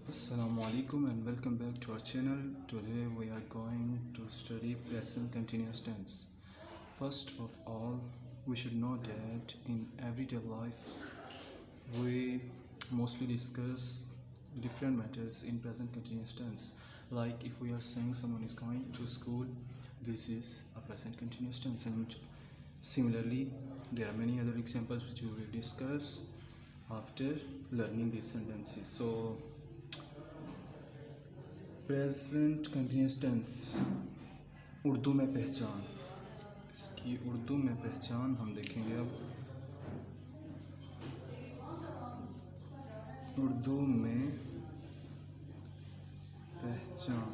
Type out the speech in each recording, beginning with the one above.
Assalamu alaikum and welcome back to our channel. Today we are going to study present continuous tense. First of all, we should know that in everyday life we mostly discuss different matters in present continuous tense. Like if we are saying someone is going to school, this is a present continuous tense, and similarly there are many other examples which we will discuss after learning these sentences. So present continuous tense Urdu में पहचान, इसकी उर्दू में पहचान हम देखेंगे। अब उर्दू में पहचान,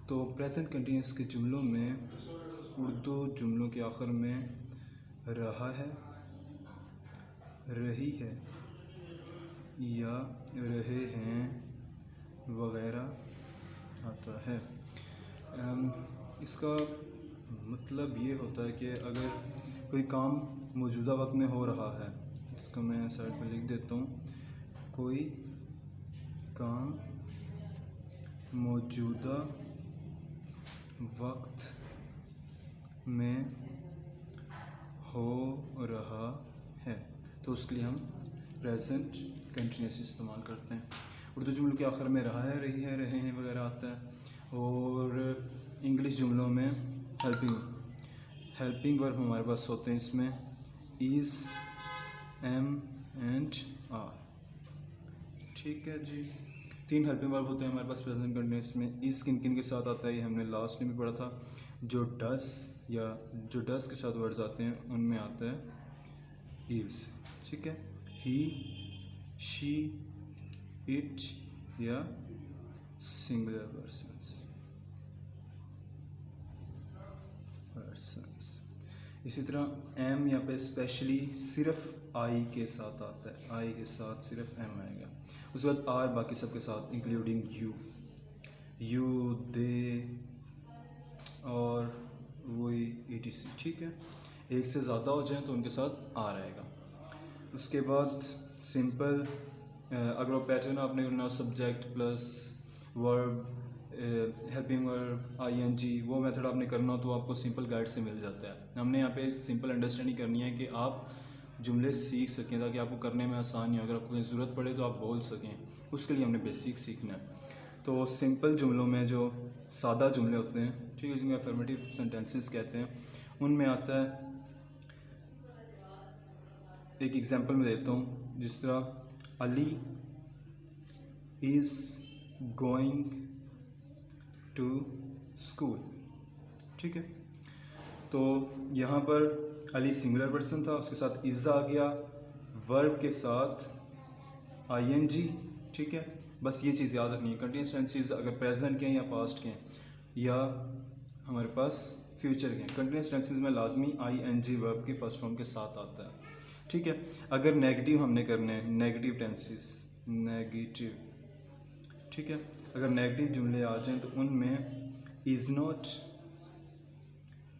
तो प्रेजेंट कंटिन्यूस के जुमलों में उर्दू जुमलों के आखिर में रहा है, रही है या रहे हैं वगैरह आता है। इसका मतलब ये होता है कि अगर कोई काम मौजूदा वक्त में हो रहा है, इसको मैं साइड पे लिख देता हूँ, कोई काम मौजूदा वक्त में हो रहा है तो उसके लिए हम प्रेजेंट कंटिन्यूस इस्तेमाल करते हैं। उर्दू जुमलों के आखिर में रहा है, रही है, रहे हैं वगैरह आता है। और इंग्लिश जुमलों में हेल्पिंग वर्ब हमारे पास होते हैं, इसमें इज़, एम एंड आर। ठीक है जी, 3 हेल्पिंग वर्ब होते हैं हमारे पास प्रेजेंट कंटिन्यूस में। इज़ किन किन के साथ आता है ये हमने लास्ट में भी पढ़ा था। जो डस के साथ वर्ड्स आते हैं उनमें आता है इज़। ठीक है, ही, शी, इट या सिंगुलर पर्सन्स। इसी तरह एम यहाँ पे स्पेशली सिर्फ आई के साथ आता है, आई के साथ सिर्फ एम आएगा। उसके बाद आर बाकी सबके साथ इंक्लूडिंग यू, दे और वही etc। ठीक है, एक से ज़्यादा हो जाए तो उनके साथ आर आएगा। उसके बाद सिंपल, अगर वो पैटर्न आपने करना subject plus verb, helping verb, I N G, वो मेथड आपने करना हो तो आपको सिंपल गाइड से मिल जाता है। हमने यहाँ पे सिंपल अंडरस्टैंडिंग करनी है कि आप जुमले सीख सकें ताकि आपको करने में आसानी हो, अगर आपको कहीं ज़रूरत पड़े तो आप बोल सकें, उसके लिए हमने बेसिक सीखना है। तो सिंपल जुमलों में जो सादा जुमले होते हैं, ठीक है, जिनमें अफर्मेटिव सेंटेंसेस कहते हैं, उनमें आता है, एक एग्जांपल मैं देता हूँ, जिस तरह Ali is going to school. ठीक है, तो यहाँ पर अली सिंगुलर पर्सन था, उसके साथ इज़ आ गया, वर्ब के साथ आईएनजी। ठीक है, बस ये चीज़ याद रखनी है। कंटिन्यूस टेंसेस अगर प्रेजेंट के हैं या पास्ट के हैं या हमारे पास फ्यूचर के हैं, कंटिन्यूस टेंसेस में लाजमी आईएनजी वर्ब की फर्स्ट फॉर्म के साथ आता है। ठीक है, अगर नेगेटिव हमने करने हैं, नेगेटिव टेंसेस, नेगेटिव, ठीक है, अगर नेगेटिव जुमले आ जाएं तो उनमें इज़ नॉट,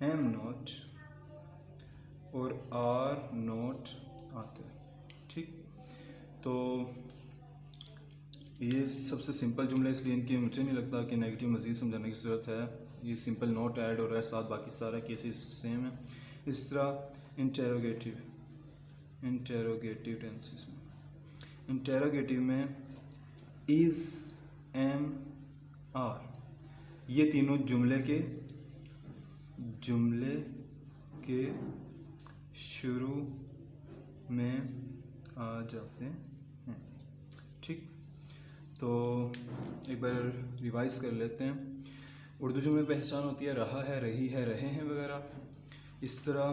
एम नॉट और आर नॉट आते हैं। ठीक, तो ये सबसे सिंपल जुमले, इसलिए इनकी मुझे नहीं लगता कि नेगेटिव मज़ीद समझाने की ज़रूरत है। ये सिंपल नॉट ऐड हो रहा है, साथ बाकी सारा केसेस सेम है। इस तरह इंटेरोगेटिव टेंसेस में, इंटेरोगेटिव में इज़, एम, आर, ये तीनों जुमले के शुरू में आ जाते हैं। ठीक, तो एक बार रिवाइज कर लेते हैं। उर्दू जुमले पहचान होती है रहा है, रही है, रहे हैं वगैरह। इस तरह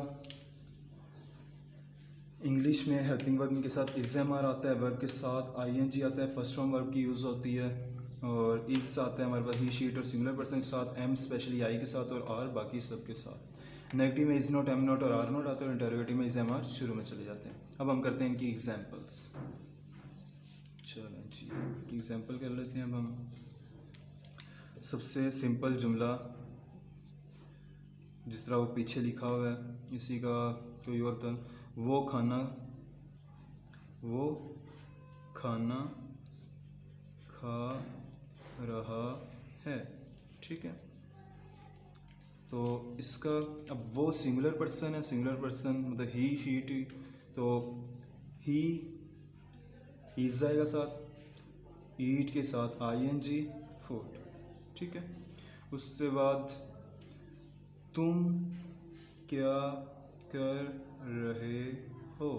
इंग्लिश में हेल्पिंग वर्ब के साथ इज़, एम, आर आता है, वर्ब के साथ आईएनजी आता है, फर्स्ट फॉर्म वर्ब की यूज़ होती है, और इज़ आता है हमारे पास ही, शी, इट और सिंगुलर पर्सन के साथ, एम स्पेशली आई के साथ और आर बाकी सब के साथ। नेगेटिव में इज़ नॉट, एम नॉट और आर नॉट आते हैं, और इंटरोगेटिव में इज़, एम, आर शुरू में चले जाते हैं। अब हम करते हैं इनकी एग्जांपल्स। चलें जी, एग्जांपल कर लेते हैं। अब हम सबसे सिंपल जुमला, जिस तरह वो पीछे लिखा हुआ है, इसी का कोई और था, वो खाना खा रहा है। ठीक है, तो इसका अब वो सिंगुलर पर्सन है, सिंगुलर पर्सन मतलब ही शी इट, तो ही इज आएगा साथ, ईट के साथ ING फूड। ठीक है, उसके बाद तुम क्या कर रहे हो।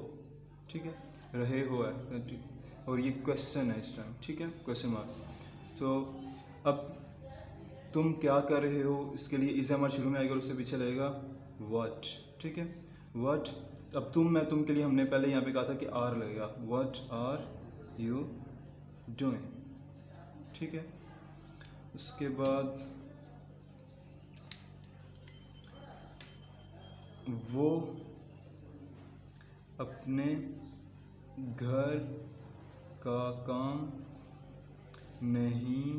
ठीक है, रहे हो है और ये क्वेश्चन है इस टाइम। ठीक है, क्वेश्चन मार्क। तो अब तुम क्या कर रहे हो, इसके लिए इज हमारे शुरू में आएगा और उससे पीछे लगेगा व्हाट। ठीक है, व्हाट। अब तुम के लिए हमने पहले यहाँ पे कहा था कि आर लगेगा, व्हाट आर यू डूइंग। ठीक है, उसके बाद वो अपने घर का काम नहीं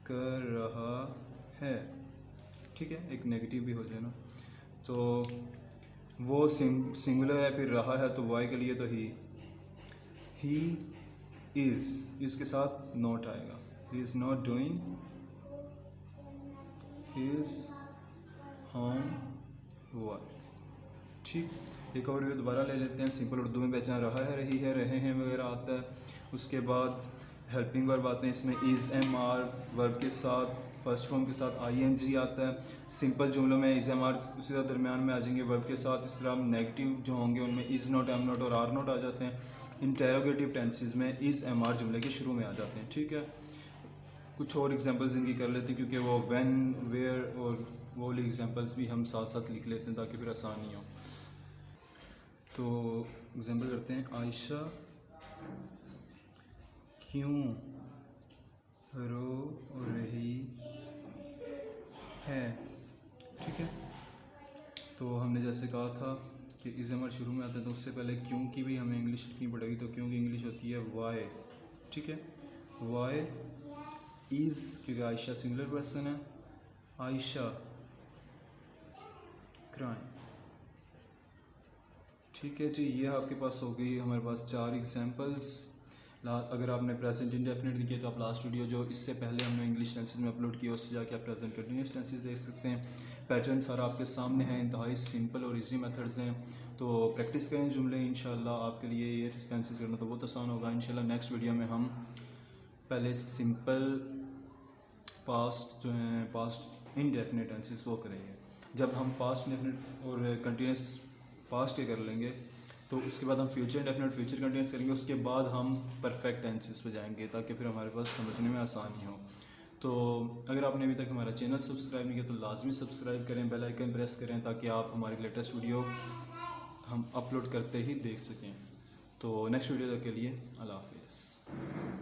कर रहा है। ठीक है, एक नेगेटिव भी हो जाए ना, तो वो सिंगुलर है, फिर रहा है तो वाई के लिए तो ही इज़ के साथ नॉट आएगा, he is not doing his homework. ठीक, एक और भी दोबारा ले लेते हैं। सिंपल उर्दू में पहचान रहा है, रही है, रहे हैं वगैरह आता है। उसके बाद हेल्पिंग वर्ब आते हैं, इसमें इज़ MR वर्ब के साथ फर्स्ट फॉर्म के साथ ING आता है। सिंपल जुमलों में इज़ MR उसी तरह दरमियान में आ जाएंगे वर्ब के साथ। इस तरह नेगेटिव जो होंगे उनमें इज़ नॉट, एम नॉट और आर नॉट आ जाते हैं। इंटेरोगेटिव टेंसेस में इज़ MR जुमले के शुरू में आ जाते हैं। ठीक है, कुछ और एग्जांपल्स इनकी कर लेते हैं क्योंकि वो व्हेन, वेयर और वो वाली एग्जांपल्स भी हम साथ साथ लिख लेते हैं ताकि फिर आसानी हो। तो एग्जांपल करते हैं, आयशा क्यों रो रही है। ठीक है, तो हमने जैसे कहा था कि इज़ हमारे शुरू में आता है तो उससे पहले क्यों की भी हमें इंग्लिश लिखनी पड़ेगी, तो क्यों की इंग्लिश होती है वाई। ठीक है, वाई इज़, क्योंकि आयशा सिंगुलर पर्सन है, आयशा क्राइम। ठीक है जी, ये आपके पास हो गई हमारे पास 4 एग्जांपल्स। अगर आपने प्रेजेंट इंडेफिनिट लिखी है तो आप लास्ट वीडियो जो इससे पहले हमने इंग्लिश टेंसेस में अपलोड किया उससे जाके आप प्रेजेंट कंटिन्यूस टेंसेस देख सकते हैं। पैटर्न सारा आपके सामने है, इंतहाई सिंपल और इजी मेथड्स हैं, तो प्रैक्टिस करें जुमले, इंशाल्लाह आपके लिए ये टेंसेस करना तो बहुत आसान होगा। इंशाल्लाह नेक्स्ट वीडियो में हम पहले सिंपल पास्ट जो हैं, पास्ट इनडेफिनिट टेंसेस वो करेंगे। जब हम पास्ट इंडेफिनिट और कंटिन्यूस पास्ट के कर लेंगे तो उसके बाद हम फ्यूचर इंडेफिनिट, फ्यूचर कंटिन्यूस करेंगे, उसके बाद हम परफेक्ट टेंसेस पे जाएंगे ताकि फिर हमारे पास समझने में आसानी हो। तो अगर आपने अभी तक हमारा चैनल सब्सक्राइब नहीं किया तो लाजमी सब्सक्राइब करें, बेल आइकन प्रेस करें ताकि आप हमारी लेटेस्ट वीडियो हम अपलोड करते ही देख सकें। तो नेक्स्ट वीडियो तक के लिए अल्लाह हाफिज़।